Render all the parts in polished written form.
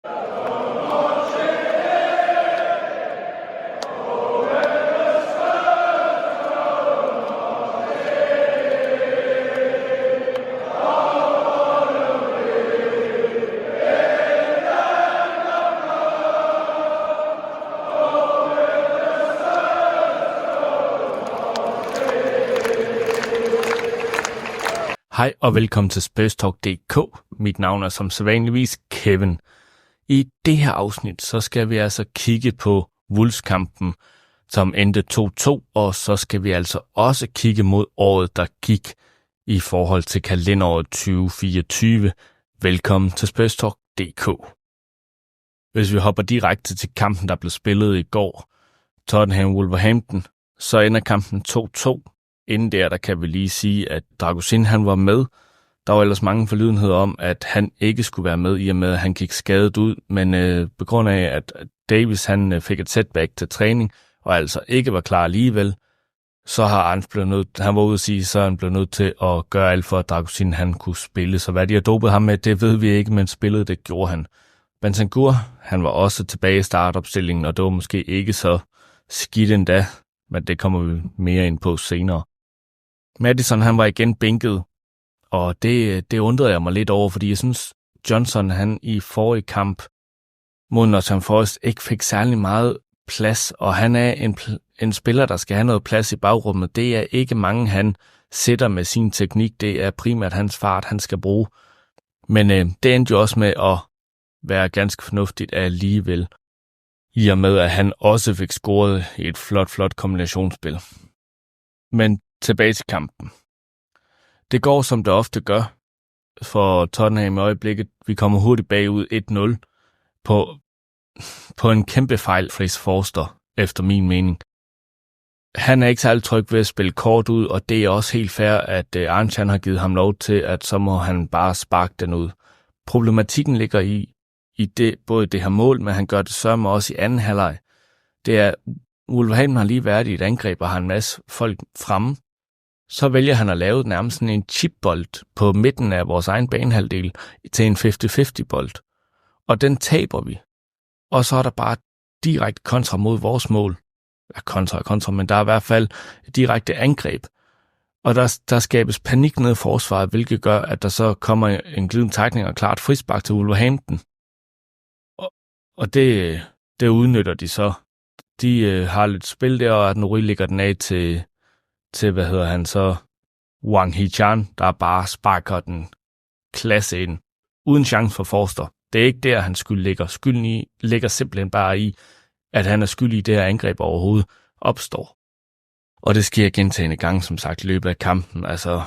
Hej og velkommen til SpursTalk.dk. Mit navn er som sædvanligvis Kevin. I det her afsnit, så skal vi altså kigge på Wolves-kampen, som endte 2-2, og så skal vi altså også kigge mod året, der gik i forhold til kalenderåret 2024. Velkommen til SpursTalk.dk. Hvis vi hopper direkte til kampen, der blev spillet i går, Tottenham-Wolverhampton, så ender kampen 2-2. Inden der kan vi lige sige, at Dragusin han var med. Der var ellers mange forlydenheder om, at han ikke skulle være med, i og med at han gik skadet ud. Men på grund af, at Davis han fik et setback til træning, og altså ikke var klar alligevel, så har Arns blevet nødt, han var ude at sige, så han blev nødt til at gøre alt for, at Dragusin han kunne spille. Så hvad de har dopet ham med, det ved vi ikke, men spillet det gjorde han. Bentancur, han var også tilbage i startopstillingen, og det var måske ikke så skidt endda, men det kommer vi mere ind på senere. Maddison, han var igen bænket, og det undrede jeg mig lidt over, fordi jeg synes, Johnson, han i forrige kamp mod Nottingham Forest ikke fik særlig meget plads, og han er en spiller, der skal have noget plads i bagrummet. Det er ikke mange, han sætter med sin teknik. Det er primært hans fart, han skal bruge. Men det endte jo også med at være ganske fornuftigt alligevel, i og med, at han også fik scoret i et flot kombinationsspil. Men tilbage til kampen. Det går, som det ofte gør for Tottenham i øjeblikket. Vi kommer hurtigt bagud 1-0 på en kæmpe fejl fra Forster, efter min mening. Han er ikke særlig tryg ved at spille kort ud, og det er også helt fair, at Arntzen har givet ham lov til, at så må han bare sparke den ud. Problematikken ligger i det, både det her mål, men han gør det sørme også i anden halvleg. Det er, Wolverhampton har lige været i et angreb og har en masse folk fremme. Så vælger han at lave nærmest sådan en chipbold på midten af vores egen banehalvdel til en 50-50 bold. Og den taber vi. Og så er der bare direkte kontra mod vores mål. Ja, kontra, men der er i hvert fald direkte angreb. Og der skabes panik ned i forsvaret, hvilket gør, at der så kommer en glidende tackling og klart frispark til Wolverhampton. Og det udnytter de så. De har lidt spil der, og Nouri lægger den af til Wang Hee-chan, der bare sparker den klasse ind, uden chance for Forster. Det er ikke der, han skyld ligger. Skylden ligger simpelthen bare i, at han er skyldig i det her angreb overhovedet opstår. Og det sker gentagne gange, som sagt, i løbet af kampen. Altså,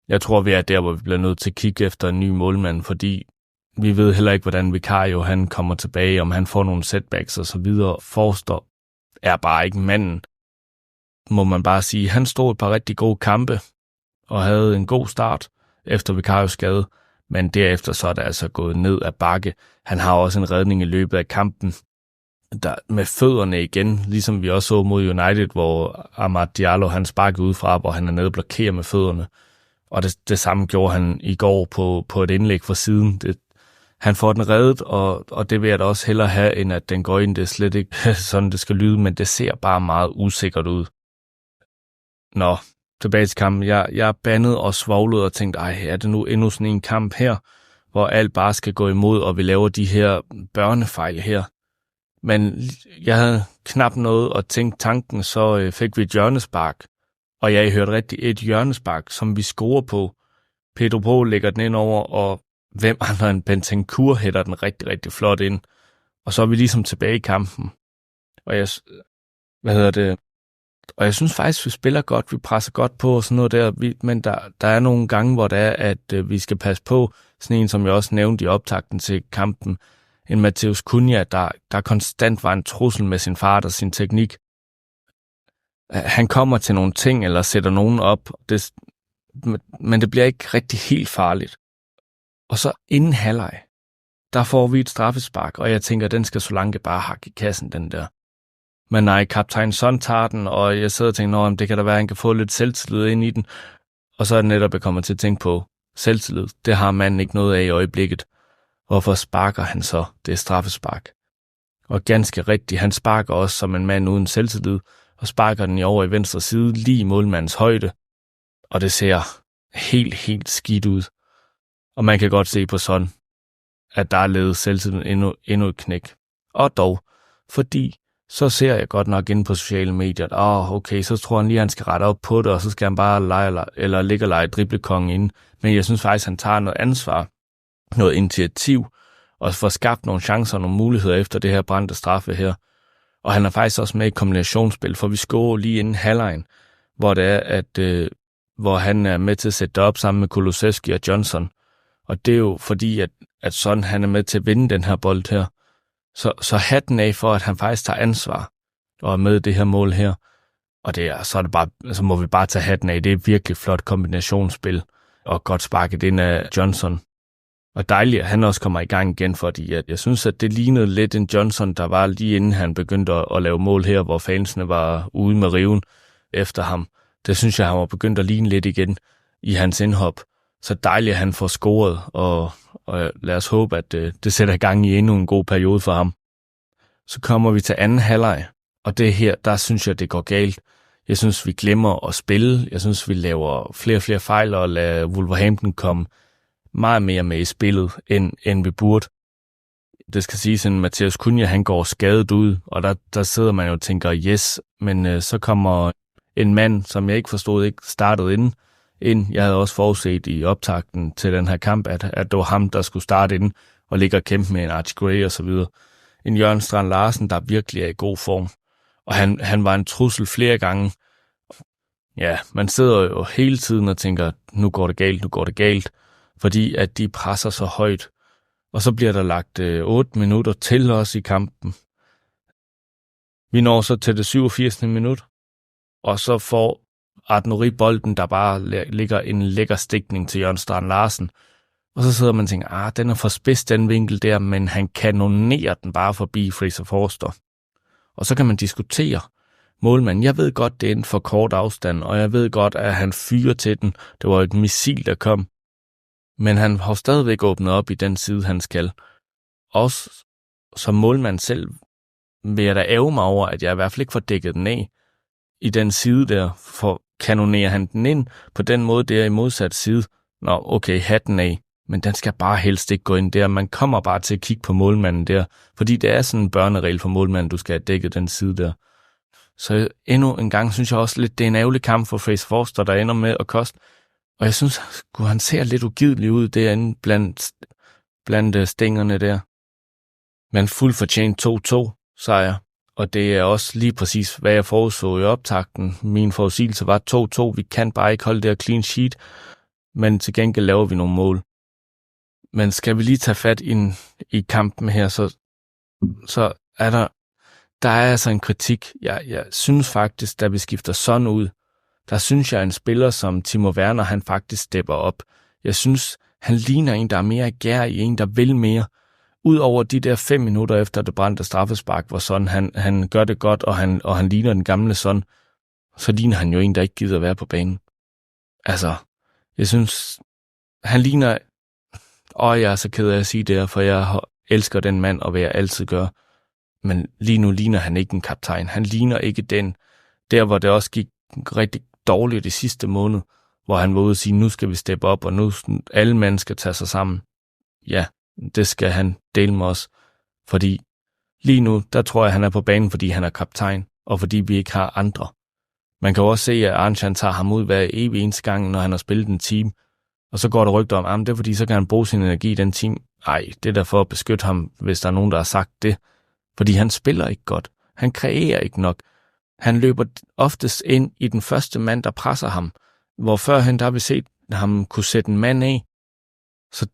jeg tror, vi er der, hvor vi bliver nødt til at kigge efter en ny målmand, fordi vi ved heller ikke, hvordan Vicario han kommer tilbage, om han får nogle setbacks og så videre. Forster er bare ikke manden, må man bare sige. Han stod et par rigtig gode kampe og havde en god start efter Vicarios skade, men derefter så er det altså gået ned ad bakke. Han har også en redning i løbet af kampen der med fødderne igen, ligesom vi også så mod United, hvor Amad Diallo han sparkede udefra, hvor han er nede og blokerer med fødderne. Og det samme gjorde han i går på et indlæg fra siden. Han får den reddet, og det vil jeg da også hellere have, end at den går ind. Det er slet ikke sådan, det skal lyde, men det ser bare meget usikkert ud. Nå, tilbage til kampen. Jeg bandede og svoglede og tænkte, er det nu endnu sådan en kamp her, hvor alt bare skal gå imod, og vi laver de her børnefejl her. Men jeg havde knap noget at tænke tanken, så fik vi et hjørnespark. Og jeg hørte rigtig et hjørnespark, som vi scorer på. Pedro Pro lægger den ind over, og hvem andre end Bentancur hætter den rigtig, rigtig flot ind. Og så er vi ligesom tilbage i kampen. Og jeg synes faktisk, vi spiller godt, vi presser godt på og sådan noget der, men der er nogle gange, hvor det er, at vi skal passe på, sådan en, som jeg også nævnte i optakten til kampen, en Matheus Cunha, der konstant var en trussel med sin fart og sin teknik. Han kommer til nogle ting, eller sætter nogen op, men det bliver ikke rigtig helt farligt. Og så inden halvleg, der får vi et straffespark, og jeg tænker, den skal Solanke bare hakke i kassen, den der. Men nej, kaptajn Son tager den, og jeg sidder og tænker, det kan da være, at han kan få lidt selvtillid ind i den. Og så er det netop, jeg kommer til at tænke på selvtillid. Det har manden ikke noget af i øjeblikket. Hvorfor sparker han så det straffespark? Og ganske rigtigt, han sparker også som en mand uden selvtillid, og sparker den over i venstre side, lige i målmandens højde. Og det ser helt skidt ud. Og man kan godt se på sådan, at der er ledet selvtilliden endnu et knæk. Og dog, fordi så ser jeg godt nok inde på sociale medier, at okay, så tror han lige, at han skal rette op på det, og så skal han bare ligge og lege driblekongen inde. Men jeg synes faktisk, at han tager noget ansvar, noget initiativ, og får skabt nogle chancer og nogle muligheder efter det her brændte straffe her. Og han er faktisk også med i kombinationsspil, for vi scorer lige inden halvlejen, hvor det er, at hvor han er med til at sætte det op sammen med Kulusevski og Johnson. Og det er jo fordi, at sådan han er med til at vinde den her bold her. Så hatten af for, at han faktisk tager ansvar og er med i det her mål her. Og så må vi bare tage hatten af. Det er virkelig flot kombinationsspil og godt sparket ind af Johnson. Og dejligt, at han også kommer i gang igen, fordi jeg synes, at det lignede lidt en Johnson, der var lige inden han begyndte at lave mål her, hvor fansene var ude med riven efter ham. Det synes jeg, han var begyndt at ligne lidt igen i hans indhop. Så dejligt, at han får scoret, og lad os håbe, at det sætter i gang i endnu en god periode for ham. Så kommer vi til anden halvleg, og det her, der synes jeg, det går galt. Jeg synes, vi glemmer at spille. Jeg synes, vi laver flere og flere fejl, og lader Wolverhampton komme meget mere med i spillet, end vi burde. Det skal siges, at Mathias Cunha, han går skadet ud, og der sidder man jo og tænker, yes, men så kommer en mand, som jeg ikke forstod, ikke startede ind. Jeg havde også forudset i optakten til den her kamp, at det var ham, der skulle starte ind og ligge og kæmpe med en Archie Gray og så videre. En Jørgen Strand Larsen, der virkelig er i god form. Og han var en trussel flere gange. Ja, man sidder jo hele tiden og tænker, nu går det galt, fordi at de presser så højt. Og så bliver der lagt 8 minutter til os i kampen. Vi når så til det 87. minut, og så får Arnaud bolden, der bare ligger en lækker stikning til Jørgen Strand Larsen. Og så sidder man og tænker, den er for spids, den vinkel der, men han kanonerer den bare forbi Fraser Forster. Og så kan man diskutere målmanden. Jeg ved godt, det er en for kort afstand, og jeg ved godt, at han fyrer til den. Det var et missil, der kom. Men han har stadigvæk åbnet op i den side, han skal. Også som målmand selv vil jeg da ærge mig over, at jeg i hvert fald ikke får dækket den af i den side der, for kanonerer han den ind på den måde, det er i modsat side. Nå, okay, hatten af, men den skal bare helst ikke gå ind der. Man kommer bare til at kigge på målmanden der, fordi det er sådan en børneregel for målmanden, du skal have dækket den side der. Så endnu en gang synes jeg også lidt, det er en ærgerlig kamp for Fraser Forster, der ender med at koste. Og jeg synes, han ser lidt ugidelig ud derinde blandt stængerne der. Men fuldt fortjent 2-2 sejr. Og det er også lige præcis, hvad jeg forudså i optakten. Min forudsigelse var 2-2. Vi kan bare ikke holde det her clean sheet, men til gengæld laver vi nogle mål. Men skal vi lige tage fat i kampen her, så er der er altså en kritik. Jeg synes faktisk, da vi skifter sådan ud, der synes jeg, en spiller som Timo Werner, han faktisk stepper op. Jeg synes, han ligner en, der er mere gær i, en, der vil mere. Udover de der 5 minutter efter det brændte straffespark, hvor sådan han gør det godt, og han ligner den gamle sådan, så ligner han jo en, der ikke gider være på banen. Altså, jeg synes, han ligner... jeg er så ked af at sige det, for jeg elsker den mand, og hvad jeg altid gør. Men lige nu ligner han ikke en kaptajn. Han ligner ikke den, der hvor det også gik rigtig dårligt i sidste måned, hvor han var ude og sige, nu skal vi steppe op, og nu alle mænd skal tage sig sammen. Ja, det skal han dele med os, fordi lige nu, der tror jeg, han er på banen, fordi han er kaptajn, og fordi vi ikke har andre. Man kan også se, at Arntzen tager ham ud hver evig eneste gang, når han har spillet en team, og så går der rygter om, det er fordi, så kan han bruge sin energi i den team. Ej, det er der for at beskytte ham, hvis der er nogen, der har sagt det. Fordi han spiller ikke godt. Han kreerer ikke nok. Han løber oftest ind i den første mand, der presser ham. Hvor førhen, der har vi set ham kunne sætte en mand af. Så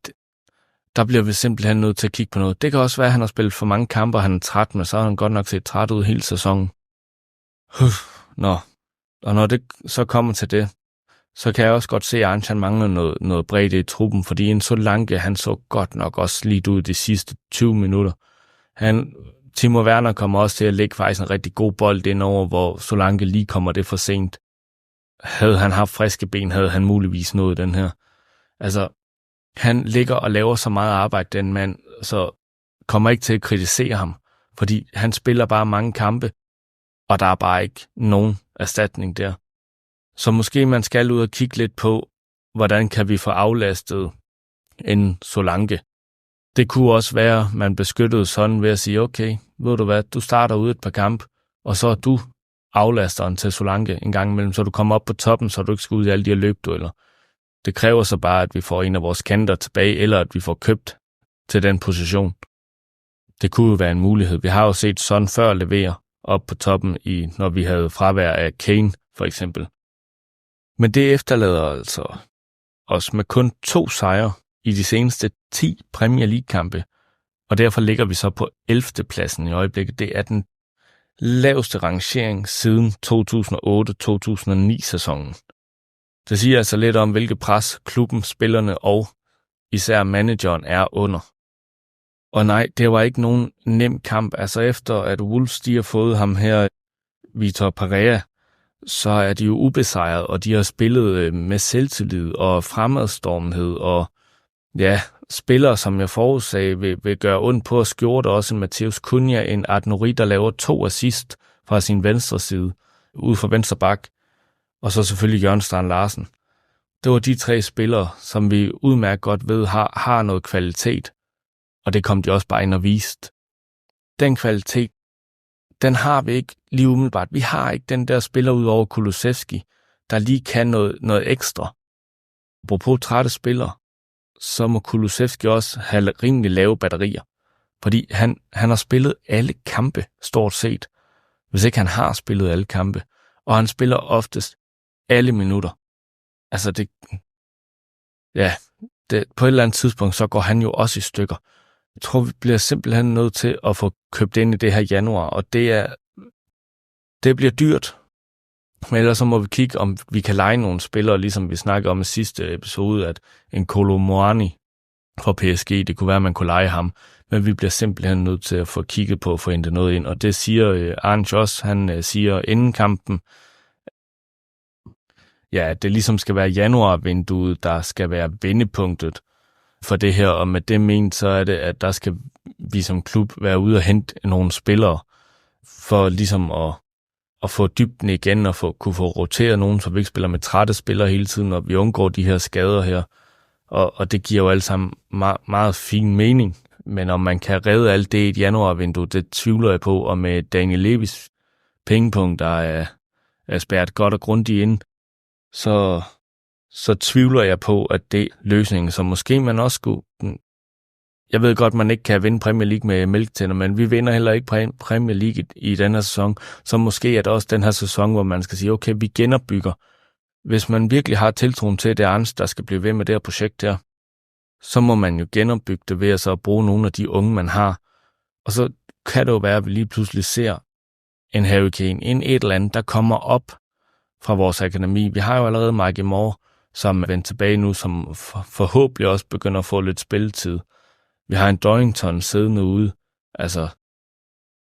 der bliver vi simpelthen nødt til at kigge på noget. Det kan også være, at han har spillet for mange kampe, og han er træt, men så har han godt nok set træt ud hele sæsonen. Og når det så kommer til det, så kan jeg også godt se, at Arntzen mangler noget bredde i truppen, fordi en Solanke, han så godt nok også slidt ud de sidste 20 minutter. Timo Werner kommer også til at lægge faktisk en rigtig god bold indover, hvor Solanke lige kommer det for sent. Havde han haft friske ben, havde han muligvis nået den her. Altså, Han ligger og laver så meget arbejde, den mand, så kommer ikke til at kritisere ham, fordi han spiller bare mange kampe, og der er bare ikke nogen erstatning der. Så måske man skal ud og kigge lidt på, hvordan kan vi få aflastet en Solanke. Det kunne også være, at man beskyttede sådan ved at sige, okay, ved du hvad, du starter ud et par kampe, og så er du aflasteren til Solanke en gang imellem, så du kommer op på toppen, så du ikke skal ud i alle de her løbdueller. Det kræver så bare, at vi får en af vores kanter tilbage, eller at vi får købt til den position. Det kunne jo være en mulighed. Vi har jo set sådan før levere op på toppen, når vi havde fravær af Kane, for eksempel. Men det efterlader altså os med kun 2 sejre i de seneste 10 Premier League-kampe, og derfor ligger vi så på 11. pladsen i øjeblikket. Det er den laveste rangering siden 2008-2009-sæsonen. Det siger altså lidt om, hvilket pres klubben, spillerne og især manageren er under. Og nej, det var ikke nogen nem kamp. Altså efter at Wolves de har fået ham her, Vitor Pereira, så er de jo ubesejret, og de har spillet med selvtillid og fremadstormenhed, og ja, spillere, som jeg forudsagde, vil gøre ondt på at skjorte også en Matheus Cunha, en Ait-Nouri, der laver 2 assist fra sin venstre side, ud fra venstre bak, og så selvfølgelig Jørgen Strand Larsen. Det var de 3 spillere, som vi udmærket godt ved har noget kvalitet, og det kom de også bare ind og vist. Den kvalitet, den har vi ikke lige umiddelbart. Vi har ikke den der spiller ud over Kulusevski, der lige kan noget ekstra. Apropos trætte spillere, så må Kulusevski også have rimelig lave batterier. Fordi han har spillet alle kampe, stort set. Hvis ikke han har spillet alle kampe. Og han spiller oftest alle minutter. Altså på et eller andet tidspunkt, så går han jo også i stykker. Jeg tror, vi bliver simpelthen nødt til at få købt ind i det her januar, og det bliver dyrt. Men ellers så må vi kigge, om vi kan leje nogle spillere, ligesom vi snakkede om i sidste episode, at en Kolo Muani fra PSG, det kunne være, at man kunne leje ham. Men vi bliver simpelthen nødt til at få kigget på at få hentet noget ind, og det siger Arne også, han siger inden kampen, ja, at det ligesom skal være januarvinduet, der skal være vendepunktet for det her, og med det ment, så er det, at der skal vi som klub være ude og hente nogle spillere, for ligesom at få dybden igen, og kunne få roteret nogen, så vi ikke spiller med trætte spillere hele tiden, og vi undgår de her skader her, og det giver jo alle sammen meget fin mening, men om man kan redde alt det i et januarvindue, det tvivler jeg på, og med Daniel Levis pengepunkt, der er spærret godt og grundigt ind, så tvivler jeg på, at det er løsningen, så måske man også skulle. Jeg ved godt, man ikke kan vinde Premier League med mælketænder, men vi vinder heller ikke Premier League i den her sæson, så måske er det også den her sæson, hvor man skal sige, okay, vi genopbygger. Hvis man virkelig har tiltroen til, at det er Arns, der skal blive ved med det her projekt her, så må man jo genopbygge det ved at så bruge nogle af de unge, man har. Og så kan det jo være, at vi lige pludselig ser en Harry Kane, et eller andet, der kommer op fra vores akademi. Vi har jo allerede Mike Moore, som er vendt tilbage nu, som forhåbentlig også begynder at få lidt spilletid. Vi har en Dorrington siddende ude. Altså,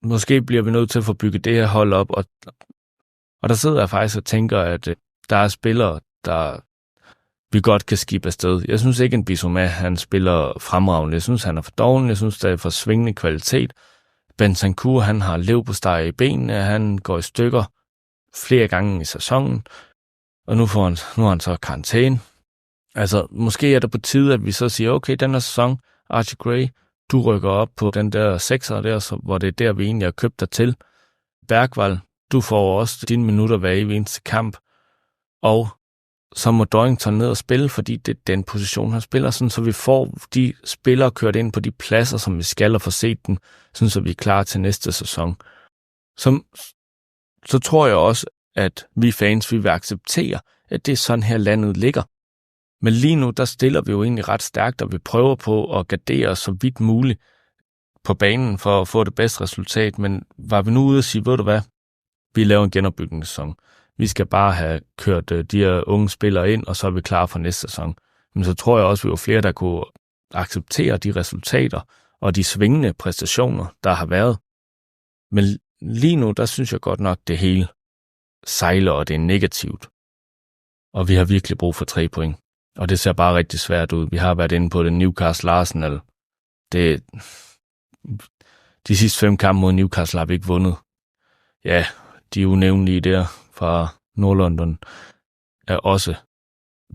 måske bliver vi nødt til at få bygget det her hold op, og der sidder jeg faktisk og tænker, at der er spillere, der vi godt kan skifte afsted. Jeg synes ikke, en Bissouma, han spiller fremragende. Jeg synes, han er for doven. Jeg synes, der er for svingende kvalitet. Bentancur, han har leverpostej i benene. Han går i stykker flere gange i sæsonen. Og nu har han så karantæne. Altså, måske er det på tide, at vi så siger, okay, den her sæson, Archie Gray, du rykker op på den der 6'er der, hvor det er der, vi egentlig har købt dig til. Bergvall, du får også dine minutter hver eneste kamp. Og så må Dorrington ned og spille, fordi det er den position, han spiller, sådan, så vi får de spillere kørt ind på de pladser, som vi skal, og få set den, sådan, så vi er klar til næste sæson. Så tror jeg også, at vi fans, vi vil acceptere, at det er sådan her landet ligger. Men lige nu, der stiller vi jo egentlig ret stærkt, og vi prøver på at gardere os så vidt muligt på banen for at få det bedste resultat. Men var vi nu ude og sige, ved du hvad, vi laver en genopbygningssæson. Vi skal bare have kørt de her unge spillere ind, og så er vi klar for næste sæson. Men så tror jeg også, at vi var flere, der kunne acceptere de resultater og de svingende præstationer, der har været. Men lige nu, der synes jeg godt nok, det hele sejler, og det er negativt. Og vi har virkelig brug for 3 point. Og det ser bare rigtig svært ud. Vi har været inde på det. Newcastle Arsenal. De sidste 5 kampe mod Newcastle har vi ikke vundet. Ja, de unævnlige der fra Nordlondon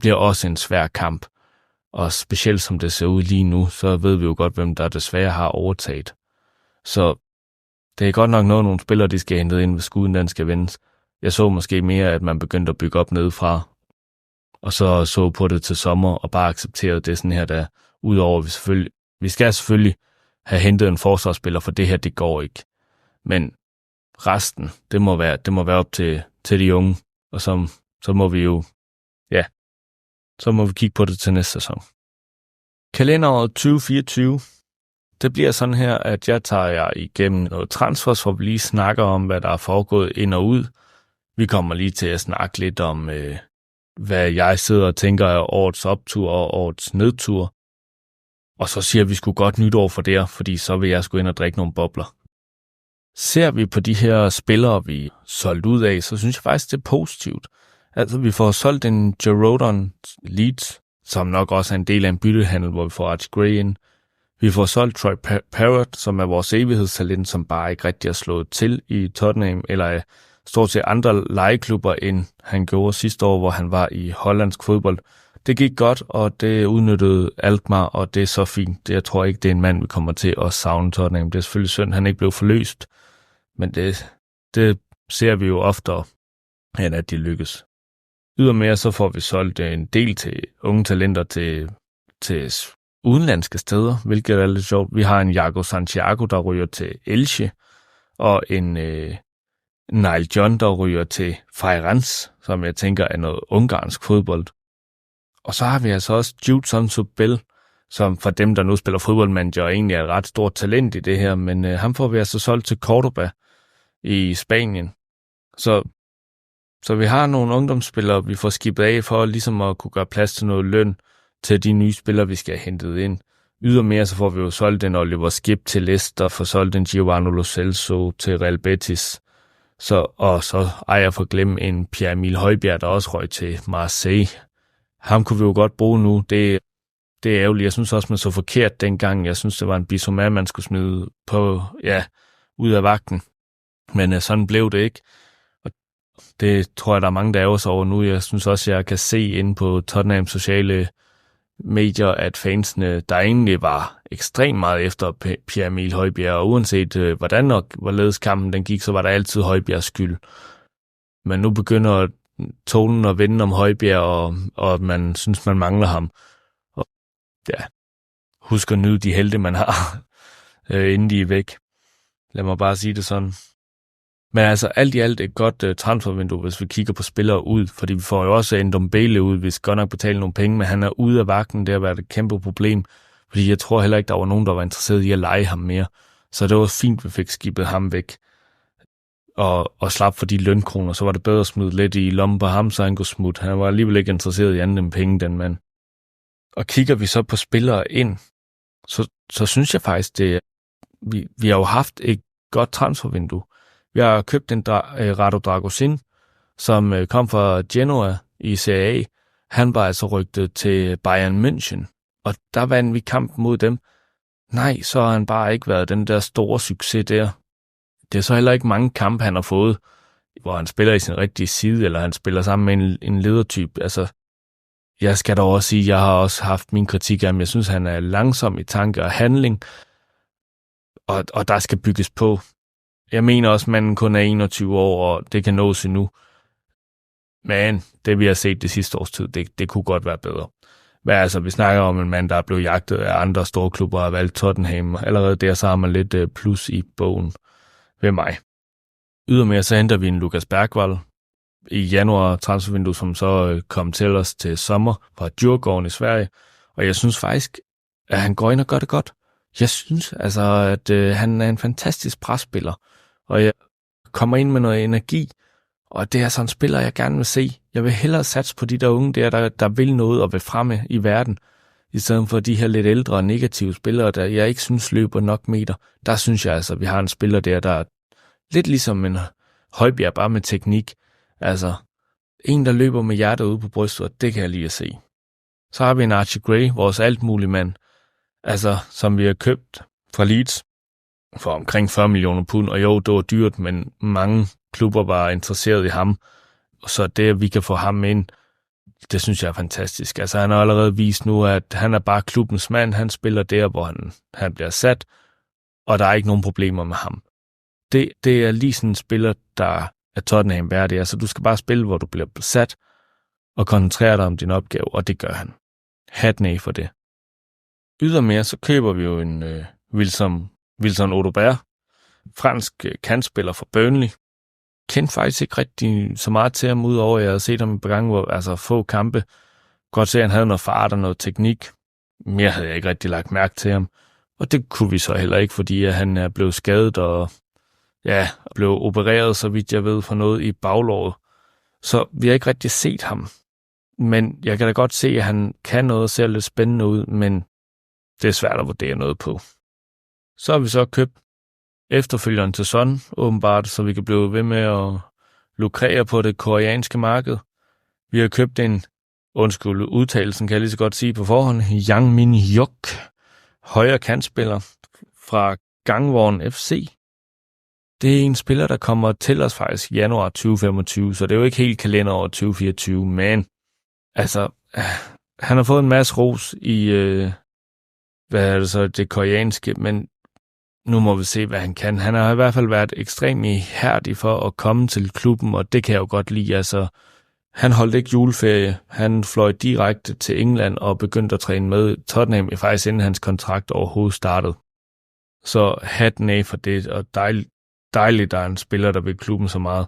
bliver også en svær kamp. Og specielt som det ser ud lige nu, så ved vi jo godt, hvem der desværre har overtaget. Så det er godt nok nogle spillere, de skal hente ind, hvis skuden den skal vendes. Jeg så måske mere, at man begyndte at bygge op nedefra, og så på det til sommer, og bare accepterede det sådan her, der udover vi skal selvfølgelig have hentet en forsvarsspiller, for det her, det går ikke. Men resten, det må være op til de unge, og så må vi jo, så må vi kigge på det til næste sæson. Kalenderåret 2024, det bliver sådan her, at jeg tager jer igennem noget transfers, hvor vi lige snakker om, hvad der er foregået ind og ud. Vi kommer lige til at snakke lidt om, hvad jeg sidder og tænker er årets optur og årets nedtur. Og så siger vi sgu godt nytår for det, fordi så vil jeg sgu ind og drikke nogle bobler. Ser vi på de her spillere, vi solgt ud af, så synes jeg faktisk, det er positivt. Altså, vi får solgt en Gerodon Leeds, som nok også er en del af en byttehandel, hvor vi får Archie Gray ind. Vi får solgt Troy Parrott, som er vores evighedstalent, som bare ikke rigtig har slået til i Tottenham, eller står til andre lejeklubber, end han gjorde sidste år, hvor han var i hollandsk fodbold. Det gik godt, og det udnyttede Alkmaar, og det er så fint. Jeg tror ikke, det er en mand, vi kommer til at savne Tottenham. Det er selvfølgelig synd, han ikke blev forløst, men det ser vi jo oftere, end at de lykkes. Ydermere så får vi solgt en del til unge talenter til udenlandske steder, hvilket er lidt sjovt. Vi har en Iago Santiago, der ryger til Elche, og en Neil John, der ryger til Feirense, som jeg tænker er noget ungarsk fodbold. Og så har vi altså også Jude Sontobel, som for dem, der nu spiller fodboldmanager, egentlig er et ret stort talent i det her, men ham får vi altså solgt til Cordoba i Spanien. Så vi har nogle ungdomsspillere, vi får skibet af for ligesom at kunne gøre plads til noget løn til de nye spillere, vi skal have hentet ind. Ydermere så får vi jo solgt en Oliver Skip til Leicester, får solgt en Giovanni Lo Celso til Real Betis, og så ejer for glemme en Pierre-Emil Højbjerg, der også røg til Marseille. Ham kunne vi jo godt bruge nu. Det er ærgerligt. Jeg synes også, man så forkert dengang. Jeg synes, det var en Bissouma, man skulle smide på, ud af vagten. Men sådan blev det ikke. Og det tror jeg, der er mange, der ærger sig over nu. Jeg synes også, jeg kan se inde på Tottenham sociale medier, at fansene, der egentlig var ekstremt meget efter Pierre-Emil Højbjerg, og uanset hvordan og hvorledes kampen den gik, så var der altid Højbjergs skyld. Men nu begynder tonen at vende om Højbjerg, og man synes, man mangler ham. Og husk at nyde de helte, man har, inden de er væk. Lad mig bare sige det sådan. Men altså alt i alt et godt transfervindue, hvis vi kigger på spillere ud, fordi vi får jo også en Ndombele ud, vi skal godt nok betale nogle penge, men han er ude af vagten, det har været et kæmpe problem, fordi jeg tror heller ikke, der var nogen, der var interesseret i at lege ham mere. Så det var fint, vi fik skibet ham væk og slap for de lønkroner, så var det bedre at smide lidt i lommen på ham, så han kunne smutte. Han var alligevel ikke interesseret i andet end penge, den mand. Og kigger vi så på spillere ind, så synes jeg faktisk, vi har jo haft et godt transfervindue. Vi har købt en Rado Dragosin, som kom fra Genoa i Serie A. Han var altså rygtet til Bayern München, og der vandt vi kampen mod dem. Nej, så har han bare ikke været den der store succes der. Det er så heller ikke mange kampe, han har fået, hvor han spiller i sin rigtige side, eller han spiller sammen med en ledertype. Altså, jeg skal dog også sige, at jeg har også haft min kritik af ham. Jeg synes, han er langsom i tanke og handling, og der skal bygges på. Jeg mener også, at manden kun er 21 år, og det kan nås endnu. Men det, vi har set det sidste års tid, det kunne godt være bedre. Men altså, vi snakker om en mand, der er blevet jagtet af andre store klubber og har valgt Tottenham. Allerede der, så har man lidt plus i bogen ved mig. Ydermere så henter vi en Lukas Bergvall i januar transfervindue, som så kom til os til sommer fra Djurgården i Sverige. Og jeg synes faktisk, at han går ind og gør det godt. Jeg synes altså, at han er en fantastisk presspiller, og jeg kommer ind med noget energi, og det er sådan en spiller, jeg gerne vil se. Jeg vil hellere satse på de der unge der vil noget og vil fremme i verden, i stedet for de her lidt ældre og negative spillere, der jeg ikke synes løber nok meter. Der synes jeg altså, at vi har en spiller der er lidt ligesom en Højbjerg, bare med teknik. Altså, en, der løber med hjertet ude på brystet, og det kan jeg lige at se. Så har vi en Archie Gray, vores altmuligmand, altså som vi har købt fra Leeds for omkring 40 millioner pund, og jo, det var dyrt, men mange klubber var interesseret i ham, så det, at vi kan få ham ind, det synes jeg er fantastisk. Altså, han har allerede vist nu, at han er bare klubbens mand, han spiller der, hvor han bliver sat, og der er ikke nogen problemer med ham. Det er lige sådan en spiller, der er Tottenham værdig, altså du skal bare spille, hvor du bliver sat, og koncentrere dig om din opgave, og det gør han. Hatten af for det. Ydermere så køber vi jo en Wilson Odobert, fransk kantspiller for Burnley. Kendte faktisk ikke rigtig så meget til ham, udover at jeg havde set ham på gange, hvor altså få kampe. Godt se, at han havde noget fart og noget teknik. Mere havde jeg ikke rigtig lagt mærke til ham. Og det kunne vi så heller ikke, fordi han er blevet skadet og blev opereret, så vidt jeg ved, for noget i baglåret. Så vi har ikke rigtig set ham. Men jeg kan da godt se, at han kan noget og ser lidt spændende ud, men det er svært at vurdere noget på. Så har vi så købt efterfølgeren til Son, åbenbart, så vi kan blive ved med at lukrere på det koreanske marked. Vi har købt udtalelsen kan jeg lige så godt sige på forhånd, Yang Min-hyuk, højre kantspiller fra Gangwon FC. Det er en spiller, der kommer til os faktisk i januar 2025, så det er jo ikke helt kalenderåret 2024, men altså, han har fået en masse ros i, det koreanske, men nu må vi se, hvad han kan. Han har i hvert fald været ekstremt ihærdig for at komme til klubben, og det kan jeg jo godt lide. Altså, han holdt ikke juleferie. Han fløj direkte til England og begyndte at træne med Tottenham, faktisk inden hans kontrakt overhovedet startede. Så hatten af for det, og dejligt, der er en spiller, der vil klubben så meget.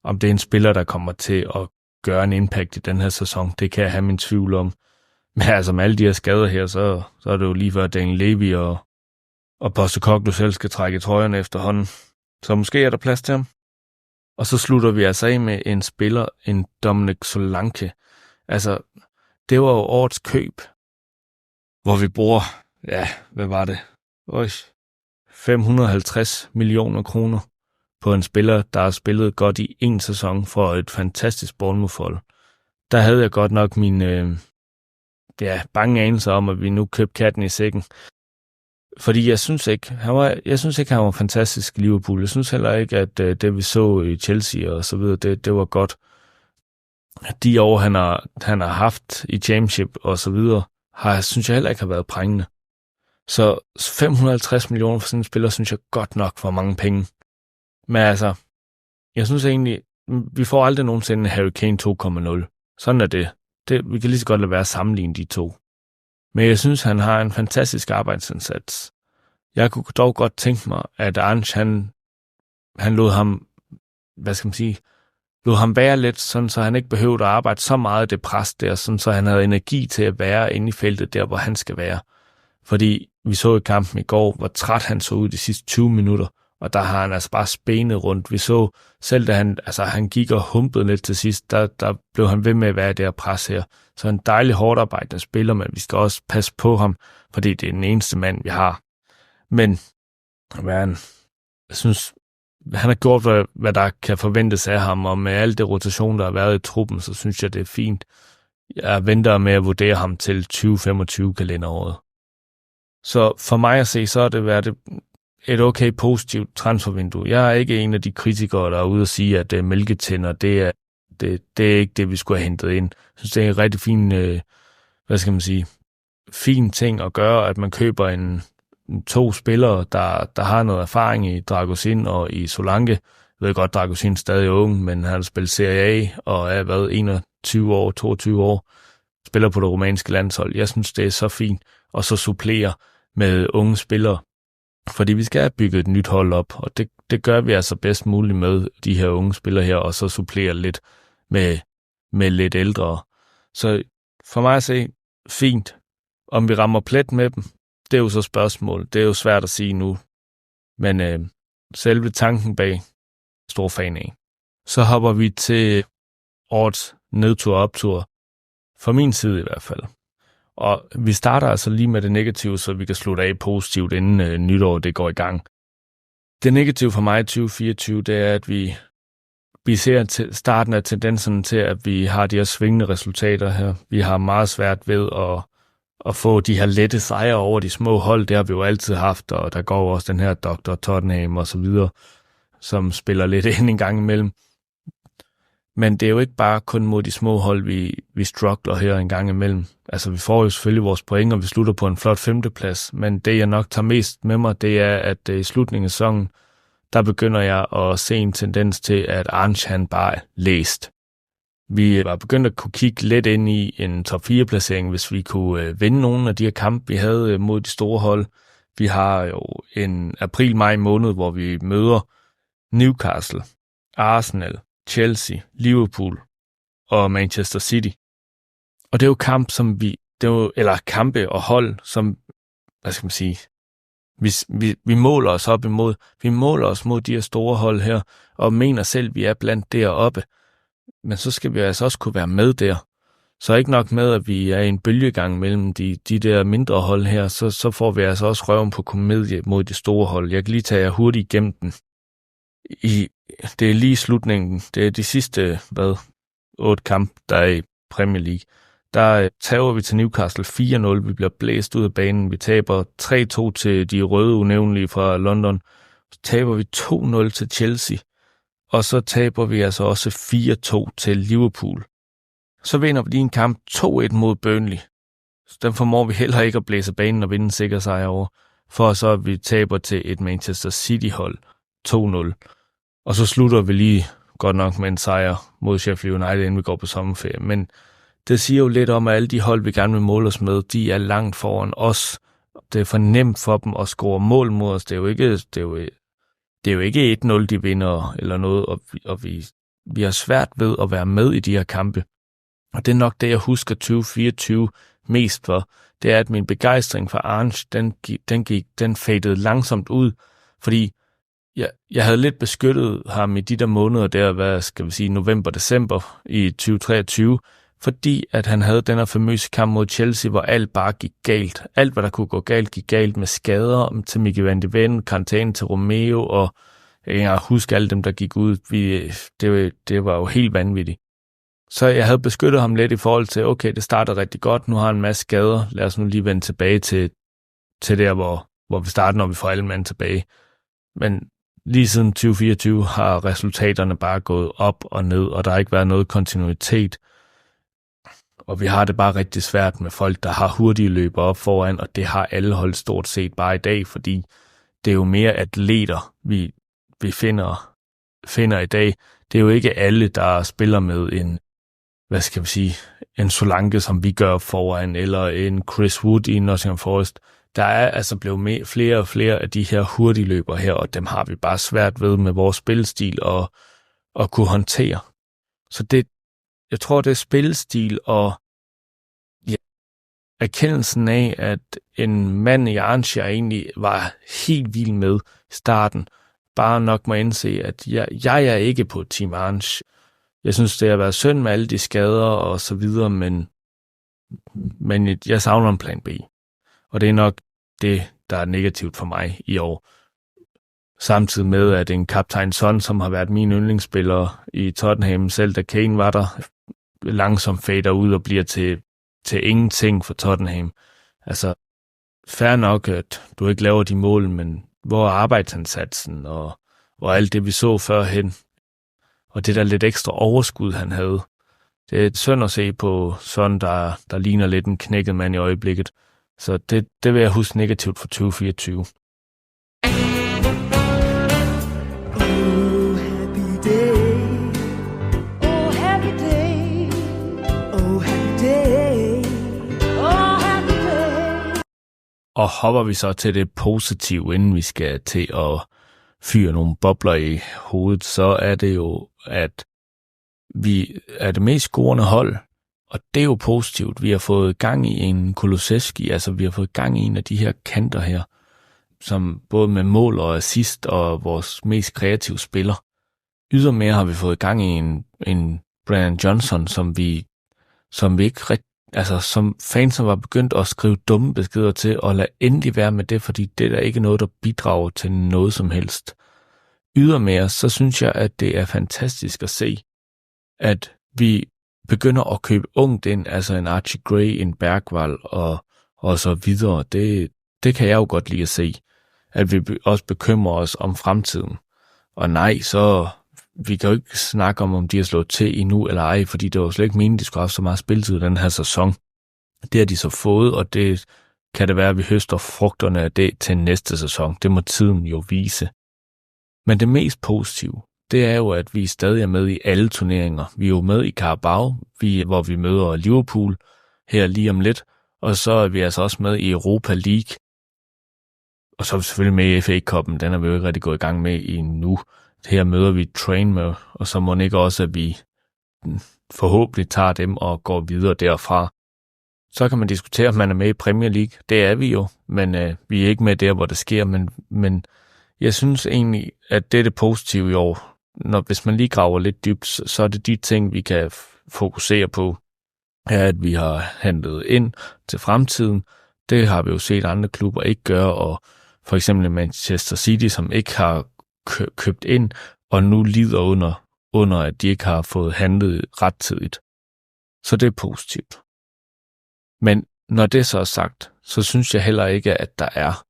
Om det er en spiller, der kommer til at gøre en impact i den her sæson, det kan jeg have min tvivl om. Men altså med alle de her skader her, så er det jo lige før Daniel Levy og Postecoglou selv skal trække trøjerne efterhånden. Så måske er der plads til ham. Og så slutter vi altså af med en spiller, en Dominic Solanke. Altså, det var jo årets køb, hvor vi bruger, hvad var det? 550 millioner kroner på en spiller, der har spillet godt i en sæson for et fantastisk Bournemouth-hold. Der havde jeg godt nok mine bange anelser om, at vi nu købte katten i sækken. Fordi jeg synes ikke, han var fantastisk i Liverpool. Jeg synes heller ikke, at det vi så i Chelsea og så videre, det var godt. De år, han har haft i Championship og så videre, synes jeg heller ikke har været prængende. Så 550 millioner for sådan en spiller, synes jeg godt nok for mange penge. Men altså, jeg synes egentlig, vi får aldrig nogensinde en Harry Kane 2.0. Sådan er det. Vi kan lige så godt lade være at sammenligne de to. Men jeg synes, han har en fantastisk arbejdsindsats. Jeg kunne dog godt tænke mig, at Ange, han lod ham, lod ham være lidt, sådan så han ikke behøvede at arbejde så meget det pres der, sådan så han havde energi til at være inde i feltet der, hvor han skal være. Fordi vi så i kampen i går, hvor træt han så ud de sidste 20 minutter, og der har han altså bare spænet rundt. Vi så selv, da han gik og humpede lidt til sidst, der blev han ved med at være der pres her. Så en dejlig hårdt arbejdende spiller, men vi skal også passe på ham, fordi det er den eneste mand, vi har. Men jeg synes, han har gjort, hvad der kan forventes af ham, og med al det rotation, der har været i truppen, så synes jeg, det er fint. Jeg venter med at vurdere ham til 2025 kalenderåret. Så for mig at se, så har det været et okay positivt transfervindue. Jeg er ikke en af de kritikere, der er ude og sige, at mælketænder, det er ikke det, vi skulle have hentet ind. Jeg synes, det er en rigtig fin, fin ting at gøre, at man køber to spillere, der har noget erfaring i Dragusin og i Solanke. Jeg ved godt, Dragusin er stadig ung, men han har spillet Serie A og er 21 år, 22 år, spiller på det rumænske landshold. Jeg synes, det er så fint, og så supplere med unge spillere, fordi vi skal have bygget et nyt hold op, og det gør vi altså bedst muligt med de her unge spillere her, og så supplere lidt med lidt ældre. Så for mig at se, fint. Om vi rammer plet med dem, det er jo så spørgsmål. Det er jo svært at sige nu. Men selve tanken bag, stor fan af. Så hopper vi til årets nedtur og optur. For min side i hvert fald. Og vi starter altså lige med det negative, så vi kan slutte af positivt, inden nytår det går i gang. Det negative for mig i 2024, det er, at vi vi ser til starten af tendensen til, at vi har de her svingende resultater her. Vi har meget svært ved at få de her lette sejre over de små hold. Det har vi jo altid haft, og der går også den her Dr. Tottenham og så videre, som spiller lidt ind en gang imellem. Men det er jo ikke bare kun mod de små hold, vi struggler her en gang imellem. Altså, vi får jo selvfølgelig vores point, og vi slutter på en flot 5. plads. Men det, jeg nok tager mest med mig, det er, at i slutningen af sæsonen, der begynder jeg at se en tendens til, at Arnsch han bare er læst. Vi var begyndt at kunne kigge lidt ind i en top 4-placering, hvis vi kunne vinde nogle af de her kampe, vi havde mod de store hold. Vi har jo en april-maj måned, hvor vi møder Newcastle, Arsenal, Chelsea, Liverpool og Manchester City. Og det er jo kampe og hold, som, hvad skal man sige, vi måler os op imod. Vi måler os mod de her store hold her, og mener selv, vi er blandt deroppe. Men så skal vi altså også kunne være med der. Så ikke nok med, at vi er i en bølgegang mellem de der mindre hold her, så får vi altså også røven på komedie mod de store hold. Jeg kan lige tage jer hurtigt igennem den. Det er lige slutningen. Det er de sidste 8 kampe, der er i Premier League. Der tager vi til Newcastle 4-0. Vi bliver blæst ud af banen. Vi taber 3-2 til de røde unævnlige fra London. Så taber vi 2-0 til Chelsea. Og så taber vi altså også 4-2 til Liverpool. Så vinder vi lige en kamp 2-1 mod Burnley. Så den formår vi heller ikke at blæse banen og vinde en sikker sejr over. For så at vi taber til et Manchester City-hold 2-0. Og så slutter vi lige godt nok med en sejr mod Sheffield United, inden vi går på sommerferie. Men det siger jo lidt om, at alle de hold, vi gerne vil måle os med, de er langt foran os. Det er for nemt for dem at score mål mod os. Det er jo ikke 1-0, de vinder eller noget, og vi har svært ved at være med i de her kampe. Og det er nok det, jeg husker 2024 mest for. Det er, at min begejstring for Arnsch, den fadede langsomt ud, fordi jeg havde lidt beskyttet ham i de der måneder der, hvad skal vi sige, november-december i 2023, fordi at han havde den her famøse kamp mod Chelsea, hvor alt bare gik galt. Alt, hvad der kunne gå galt, gik galt med skader til Mickey van de Ven, karantæne til Romeo, og jeg husker alle dem, der gik ud. Det var jo helt vanvittigt. Så jeg havde beskyttet ham lidt i forhold til, okay, det starter rigtig godt, nu har han en masse skader, lad os nu lige vende tilbage til der, hvor vi starter, når vi får alle mand tilbage. Men lige siden 2024 har resultaterne bare gået op og ned, og der har ikke været noget kontinuitet. Og vi har det bare rigtig svært med folk, der har hurtige løber op foran, og det har alle hold stort set bare i dag, fordi det er jo mere atleter, vi finder i dag. Det er jo ikke alle, der spiller med en Solanke, som vi gør foran, eller en Chris Wood i Nottingham Forest. Der er altså blevet flere og flere af de her hurtige løber her, og dem har vi bare svært ved med vores spilstil og kunne håndtere. Så jeg tror, det er spilstil og erkendelsen af, at en mand i Arnsch, jeg egentlig var helt vild med i starten, bare nok må indse, at jeg er ikke på Team Arnsch. Jeg synes, det har været synd med alle de skader og så videre, men jeg savner en plan B. Og det er nok det, der er negativt for mig i år. Samtidig med, at en kaptajn Son, som har været min yndlingsspiller i Tottenham, selv da Kane var der, langsomt fader ud og bliver til ingenting for Tottenham. Altså, fair nok, at du ikke laver de mål, men hvor er arbejdsansatsen og alt det, vi så førhen, og det der lidt ekstra overskud, han havde. Det er synd at se på Son, der ligner lidt en knækket mand i øjeblikket. Så det vil jeg huske negativt for 2024. Og hopper vi så til det positive, inden vi skal til at fyre nogle bobler i hovedet, så er det jo, at vi er det mest scorende hold, og det er jo positivt. Vi har fået gang i en Kulusevski, altså vi har fået gang i en af de her kanter her, som både med mål og assist og vores mest kreative spiller. Ydermere har vi fået gang i en Brian Johnson, som vi ikke rigtig, altså som fans var begyndt at skrive dumme beskeder til, og lade endelig være med det, fordi det er der ikke noget, der bidrager til noget som helst. ydermere, så synes jeg, at det er fantastisk at se, at vi begynder at købe ungt ind, altså en Archie Gray, en Bergvall og så videre. Det kan jeg jo godt lide at se, at vi også bekymrer os om fremtiden. Og nej, så vi kan jo ikke snakke om de har slået til endnu eller ej, fordi det var slet ikke meningen, de skulle have så meget spilletid i den her sæson. Det har de så fået, og det kan det være, at vi høster frugterne af det til næste sæson. Det må tiden jo vise. Men det mest positive, det er jo, at vi stadig er med i alle turneringer. Vi er jo med i Carabao, hvor vi møder Liverpool her lige om lidt, og så er vi altså også med i Europa League. Og så er vi selvfølgelig med i FA-cupen, den er vi jo ikke rigtig gået i gang med endnu. Her møder vi Tranmere, og så må det ikke også, at vi forhåbentlig tager dem og går videre derfra. Så kan man diskutere, om man er med i Premier League. Det er vi jo, men vi er ikke med der, hvor det sker. Men jeg synes egentlig, at det er det positive i år. Hvis man lige graver lidt dybt, så er det de ting, vi kan fokusere på. Er, at vi har handlet ind til fremtiden. Det har vi jo set andre klubber ikke gøre, og for eksempel Manchester City, som ikke har købt ind, og nu lider under, at de ikke har fået handlet rettidigt. Så det er positivt. Men når det så er sagt, så synes jeg heller ikke, at der er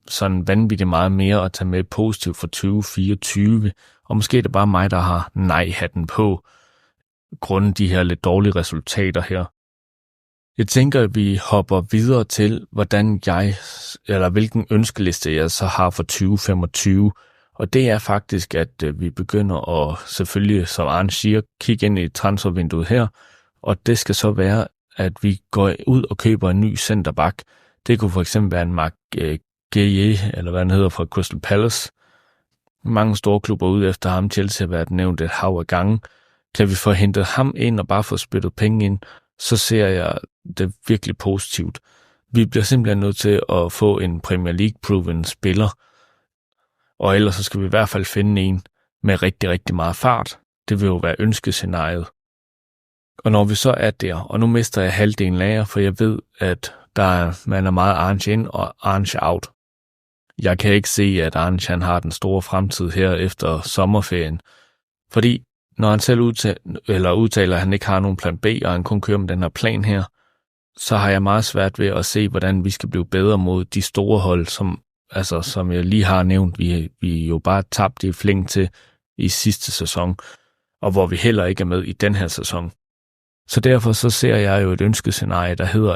sådan vanvittigt meget mere at tage med positivt for 2024, og måske er det bare mig, der har nej-hatten på, grundet de her lidt dårlige resultater her. Jeg tænker, at vi hopper videre til, hvilken ønskeliste jeg så har for 2025, og det er faktisk, at vi begynder at selvfølgelig, som Arne siger, kigge ind i transfervinduet her, og det skal så være, at vi går ud og køber en ny centerback. Det kunne for eksempel være en Marc Guéhier, eller hvad han hedder, fra Crystal Palace. Mange store klubber ude efter ham. Chelsea har været nævnt et hav af gange. Kan vi få hentet ham ind og bare få spyttet penge ind, så ser jeg det virkelig positivt. Vi bliver simpelthen nødt til at få en Premier League-proven spiller, og ellers så skal vi i hvert fald finde en med rigtig, rigtig meget fart. Det vil jo være ønskescenariet. Og når vi så er der, og nu mister jeg halvdelen af jer, for jeg ved, at man er meget Arne in og Arne out. Jeg kan ikke se, at Arne han har den store fremtid her efter sommerferien, fordi når han selv udtaler, at han ikke har nogen plan B, og han kun kører med den her plan her, så har jeg meget svært ved at se, hvordan vi skal blive bedre mod de store hold, som jeg lige har nævnt, vi jo bare tabte i flæng til i sidste sæson, og hvor vi heller ikke er med i den her sæson. Så derfor så ser jeg jo et ønskescenarie, der hedder,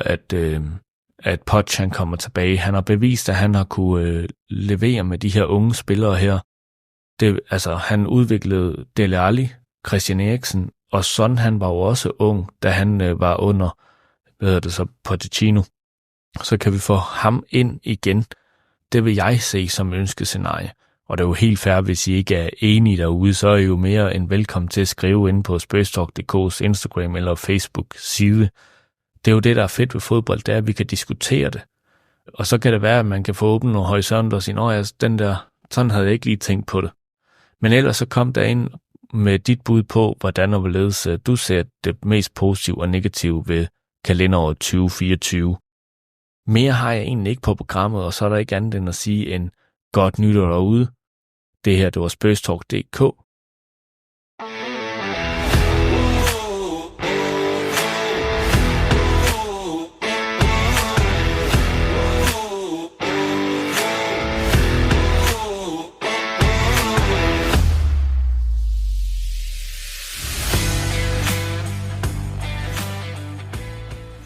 at Poch han kommer tilbage. Han har bevist, at han har kunne levere med de her unge spillere her. Han udviklede Dele Alli, Christian Eriksen, og Son han var jo også ung, da han var under, Pochettino. Så kan vi få ham ind igen. Det vil jeg se som ønskescenarie. Og det er jo helt fair, hvis I ikke er enige derude, så er I jo mere end velkommen til at skrive ind på Spurstalk.dk's Instagram eller Facebook-side. Det er jo det, der er fedt ved fodbold, det er, at vi kan diskutere det. Og så kan det være, at man kan få åbnet nogle horisonter og sige, sådan havde jeg ikke lige tænkt på det. Men ellers så kom der ind med dit bud på, hvordan og hvorledes du ser det mest positive og negative ved kalenderåret 2024. Mere har jeg egentlig ikke på programmet, og så er der ikke andet end at sige en godt nytår derude. Det her, det var Spurstalk.dk.